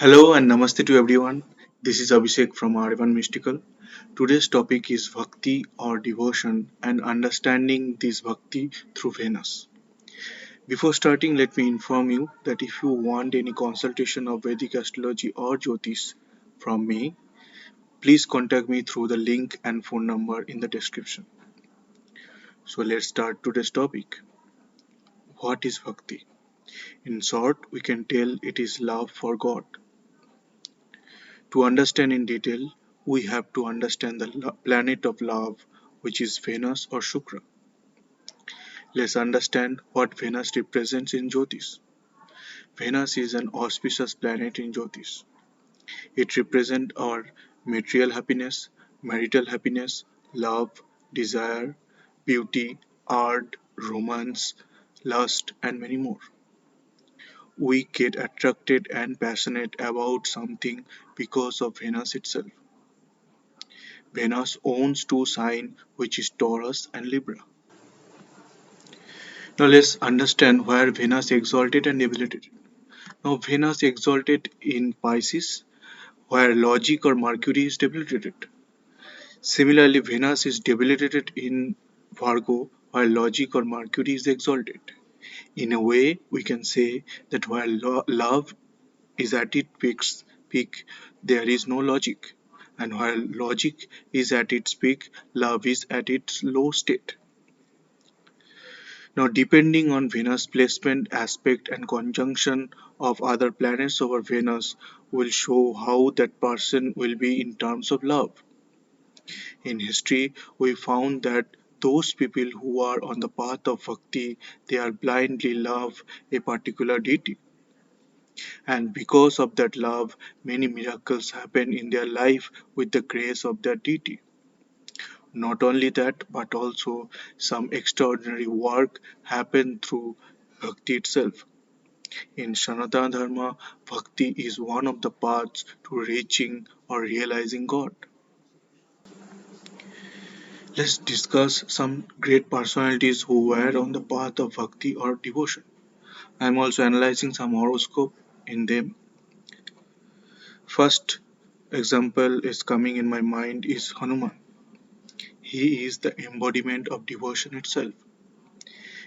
Hello and namaste to everyone. This is Abhishek from R1 Mystical. Today's topic is Bhakti or Devotion and understanding this Bhakti through Venus. Before starting, let me inform you that if you want any consultation of Vedic astrology or Jyotish from me, please contact me through the link and phone number in the description. So let's start today's topic. What is Bhakti? In short, we can tell it is love for God. To understand in detail, we have to understand the planet of love, which is Venus or Shukra. Let's understand what Venus represents in Jyotish. Venus is an auspicious planet in Jyotish. It represents our material happiness, marital happiness, love, desire, beauty, art, romance, lust, and many more. We get attracted and passionate about something because of Venus itself. Venus owns two signs, which is Taurus and Libra. Now let's understand where Venus exalted and debilitated. Now Venus exalted in Pisces, where logic or Mercury is debilitated. Similarly, Venus is debilitated in Virgo, while logic or Mercury is exalted. In a way, we can say that while love is at its peak, there is no logic. And while logic is at its peak, love is at its low state. Now, depending on Venus placement, aspect, and conjunction of other planets over Venus, will show how that person will be in terms of love. In history, we found that those people who are on the path of bhakti, they are blindly love a particular deity. And because of that love, many miracles happen in their life with the grace of that deity. Not only that, but also some extraordinary work happen through bhakti itself. In Sanatana Dharma, bhakti is one of the paths to reaching or realizing God. Let's discuss some great personalities who were on the path of bhakti or devotion. I'm also analyzing some horoscope in them. First example is coming in my mind is Hanuman. He is the embodiment of devotion itself.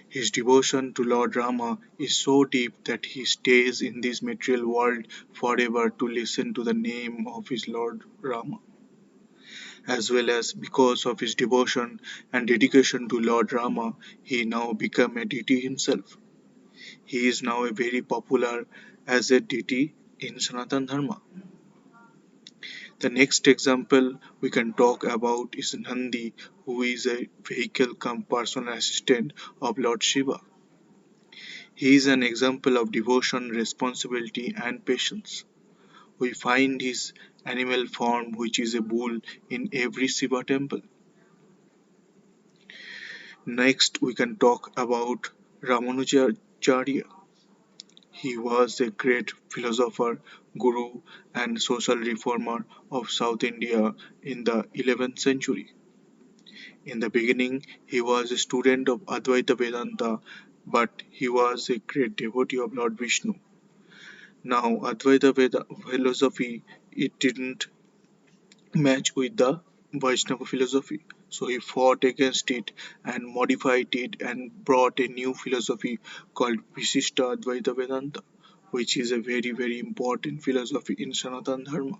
His devotion to Lord Rama is so deep that he stays in this material world forever to listen to the name of his Lord Rama. As well as because of his devotion and dedication to Lord Rama, he now became a deity himself. He is now a very popular as a deity in Sanatan Dharma. The next example we can talk about is Nandi, who is a vehicle cum personal assistant of Lord Shiva. He is an example of devotion, responsibility, and patience. We find his animal form, which is a bull, in every Shiva temple. Next, we can talk about Ramanujacharya. He was a great philosopher, guru, and social reformer of South India in the 11th century. In the beginning, he was a student of Advaita Vedanta, but he was a great devotee of Lord Vishnu. Now, philosophy it didn't match with the Vaishnava philosophy, so he fought against it and modified it and brought a new philosophy called Visishta Advaita Vedanta, which is a very important philosophy in Sanatana Dharma.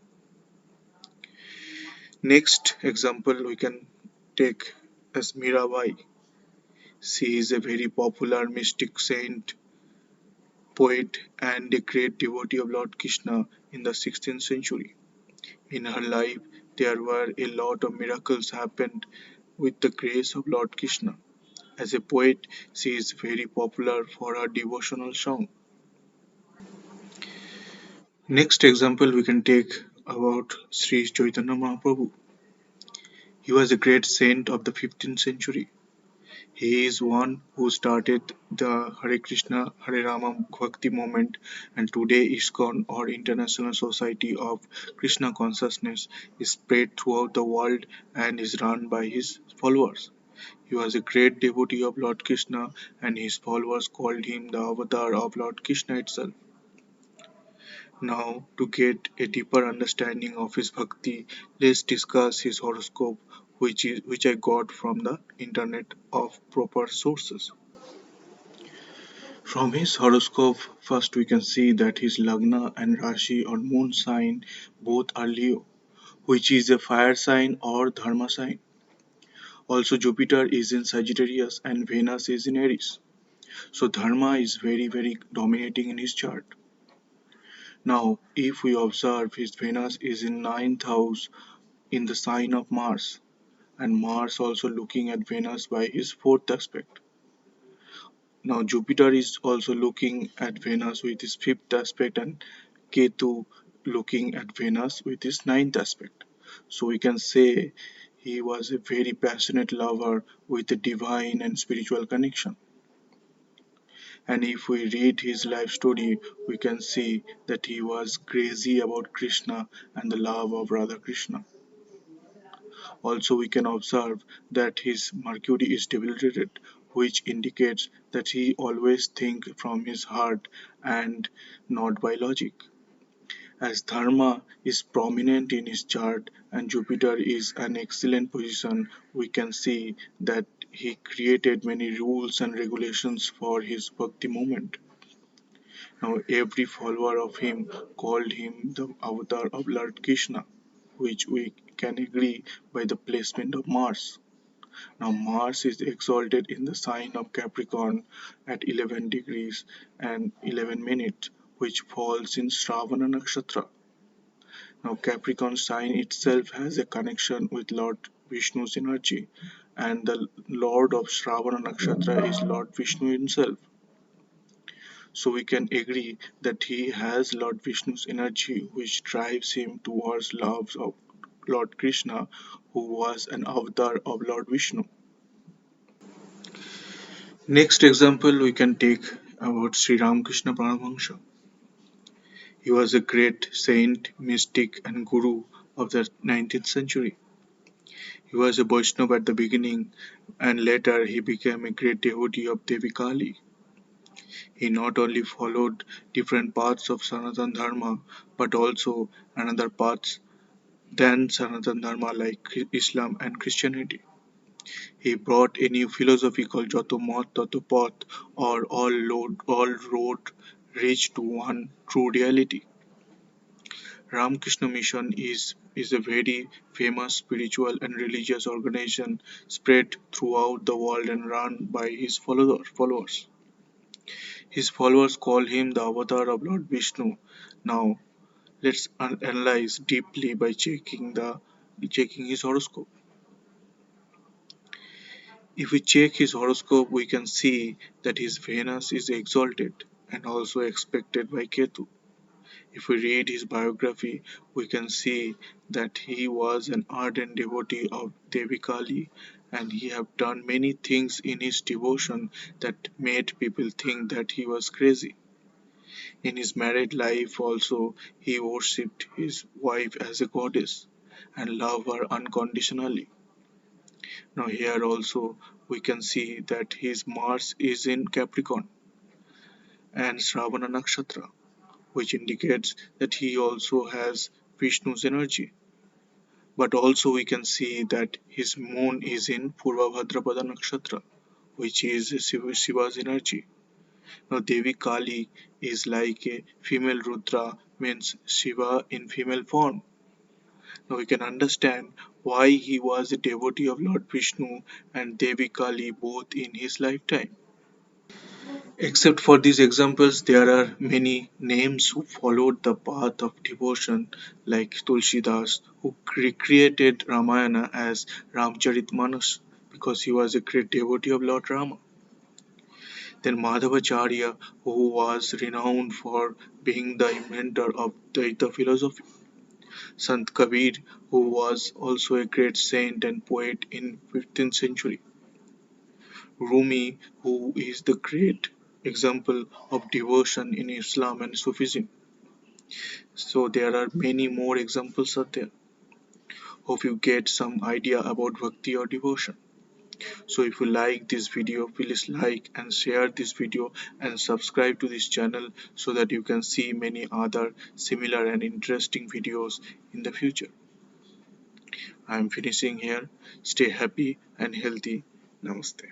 Next example we can take as Mirabai. She is a very popular mystic saint, poet, and a great devotee of Lord Krishna in the 16th century. In her life, there were a lot of miracles happened with the grace of Lord Krishna. As a poet, she is very popular for her devotional song. Next example we can take about Sri Chaitanya Mahaprabhu. He was a great saint of the 15th century. He is one who started the Hare Krishna Hare Rama Bhakti movement, and today ISKCON or International Society of Krishna Consciousness is spread throughout the world and is run by his followers. He was a great devotee of Lord Krishna and his followers called him the avatar of Lord Krishna itself. Now, to get a deeper understanding of his bhakti, let's discuss his horoscope, which I got from the internet of proper sources. From his horoscope, first we can see that his Lagna and Rashi or moon sign both are Leo, which is a fire sign or Dharma sign. Also, Jupiter is in Sagittarius and Venus is in Aries. So, Dharma is very dominating in his chart. Now, if we observe his Venus is in ninth house in the sign of Mars, and Mars also looking at Venus by his fourth aspect. Now, Jupiter is also looking at Venus with his fifth aspect, and Ketu looking at Venus with his ninth aspect. So, we can say he was a very passionate lover with a divine and spiritual connection. And if we read his life story, we can see that he was crazy about Krishna and the love of Radha Krishna. Also, we can observe that his Mercury is debilitated, which indicates that he always thinks from his heart and not by logic. As Dharma is prominent in his chart and Jupiter is an excellent position, we can see that he created many rules and regulations for his bhakti movement. Now, every follower of him called him the avatar of Lord Krishna, which we can agree by the placement of Mars. Now, Mars is exalted in the sign of Capricorn at 11 degrees and 11 minutes, which falls in Shravana Nakshatra. Now, Capricorn sign itself has a connection with Lord Vishnu's energy, and the Lord of Shravana Nakshatra is Lord Vishnu himself. So we can agree that he has Lord Vishnu's energy which drives him towards love of Lord Krishna, who was an avatar of Lord Vishnu. Next example we can take about Sri Ramakrishna Paramahansa. He was a great saint, mystic, and guru of the 19th century. He was a Vaishnava at the beginning, and later he became a great devotee of Devi Kali. He not only followed different paths of Sanatana Dharma but also another paths than Sanatana Dharma like Islam and Christianity. He brought a new philosophy called Jato Mat Tato Path, or all road reach to one true reality. Ramakrishna Mission is a very famous spiritual and religious organization spread throughout the world and run by his followers. His followers call him the avatar of Lord Vishnu. Now let's analyze deeply by checking his horoscope. If we check his horoscope, we can see that his Venus is exalted and also expected by Ketu. If we read his biography, we can see that he was an ardent devotee of Devi Kali and he have done many things in his devotion that made people think that he was crazy. In his married life also, he worshipped his wife as a goddess and loved her unconditionally. Now here also we can see that his Mars is in Capricorn and Shravana Nakshatra, which indicates that he also has Vishnu's energy. But also we can see that his moon is in Purva Bhadrapada Nakshatra, which is Shiva's energy. Now Devi Kali is like a female Rudra, means Shiva in female form. Now we can understand why he was a devotee of Lord Vishnu and Devi Kali both in his lifetime. Except for these examples, there are many names who followed the path of devotion, like Tulsidas, who recreated Ramayana as Ramcharitmanas because he was a great devotee of Lord Rama. Then Madhavacharya, who was renowned for being the inventor of Dvaita philosophy. Sant Kabir, who was also a great saint and poet in 15th century. Rumi, who is the great example of devotion in Islam and Sufism. So there are many more examples out there. Hope you get some idea about bhakti or devotion. So if you like this video, please like and share this video and subscribe to this channel so that you can see many other similar and interesting videos in the future. I am finishing here. Stay happy and healthy. Namaste.